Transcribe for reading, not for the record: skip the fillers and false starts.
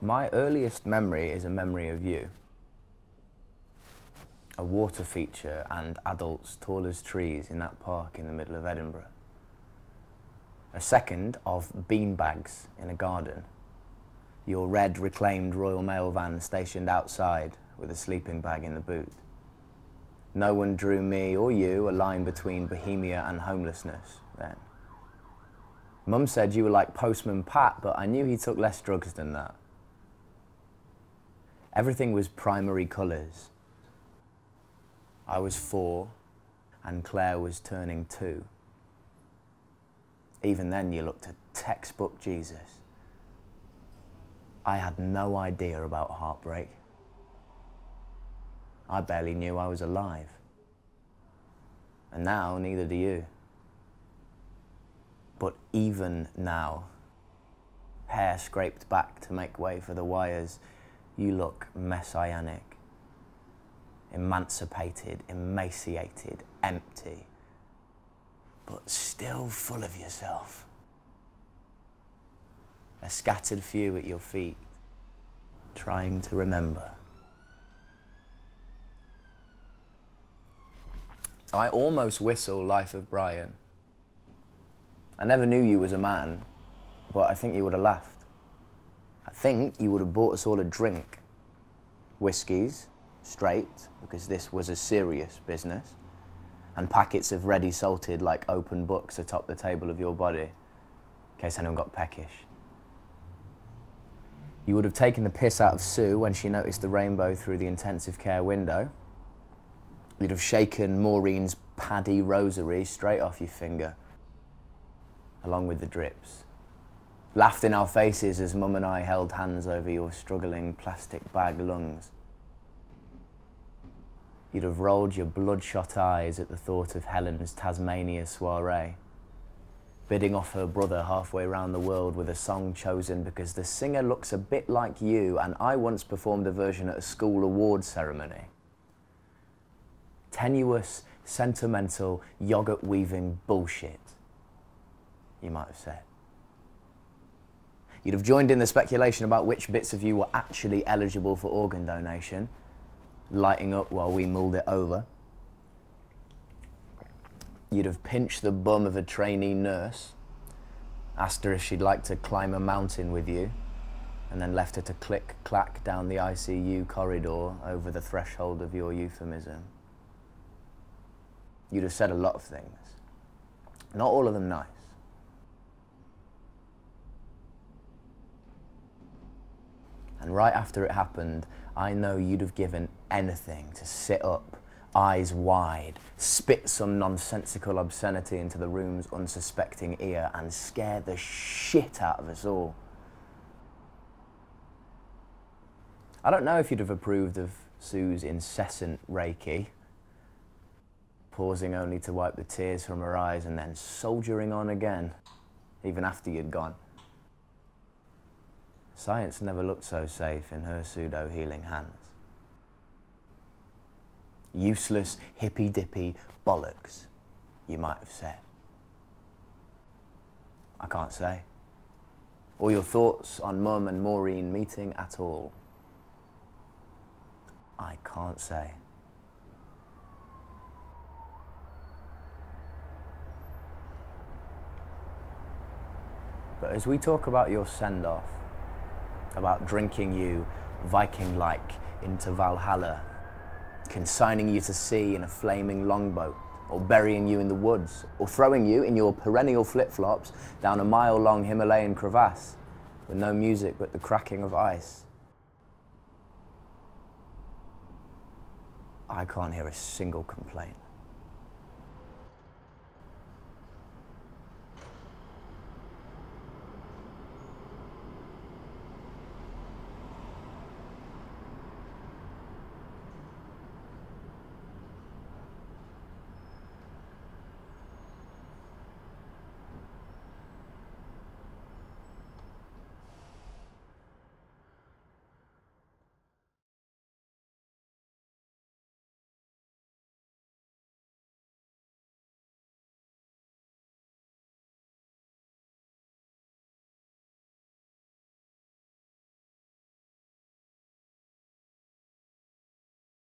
My earliest memory is a memory of you. A water feature and adults tall as trees in that park in the middle of Edinburgh. A second of beanbags in a garden. Your red reclaimed Royal Mail van stationed outside with a sleeping bag in the boot. No one drew me or you a line between Bohemia and homelessness then. Mum said you were like Postman Pat, but I knew he took less drugs than that. Everything was primary colours. I was 4 and Claire was turning 2. Even then you looked a textbook Jesus. I had no idea about heartbreak. I barely knew I was alive. And now, neither do you. But even now, hair scraped back to make way for the wires, you look messianic. Emancipated, emaciated, empty, but still full of yourself. A scattered few at your feet, trying to remember. I almost whistle Life of Brian. I never knew you as a man, but I think you would have laughed. I think you would have bought us all a drink. Whiskies, straight, because this was a serious business, and packets of ready salted like open books atop the table of your body, in case anyone got peckish. You would have taken the piss out of Sue when she noticed the rainbow through the intensive care window. You'd have shaken Maureen's paddy rosary straight off your finger, along with the drips. Laughed in our faces as Mum and I held hands over your struggling plastic bag lungs. You'd have rolled your bloodshot eyes at the thought of Helen's Tasmania soiree, bidding off her brother halfway round the world with a song chosen because the singer looks a bit like you and I once performed a version at a school awards ceremony. Tenuous, sentimental, yogurt-weaving bullshit, you might have said. You'd have joined in the speculation about which bits of you were actually eligible for organ donation, lighting up while we mulled it over. You'd have pinched the bum of a trainee nurse, asked her if she'd like to climb a mountain with you, and then left her to click-clack down the ICU corridor over the threshold of your euphemism. You'd have said a lot of things, not all of them nice. And right after it happened, I know you'd have given anything to sit up, eyes wide, spit some nonsensical obscenity into the room's unsuspecting ear and scare the shit out of us all. I don't know if you'd have approved of Sue's incessant Reiki, pausing only to wipe the tears from her eyes and then soldiering on again, even after you'd gone. Science never looked so safe in her pseudo-healing hands. Useless, hippy-dippy bollocks, you might have said. I can't say. Or your thoughts on Mum and Maureen meeting at all. I can't say. But as we talk about your send-off, about drinking you Viking-like into Valhalla, consigning you to sea in a flaming longboat, or burying you in the woods, or throwing you in your perennial flip-flops down a mile-long Himalayan crevasse with no music but the cracking of ice. I can't hear a single complaint.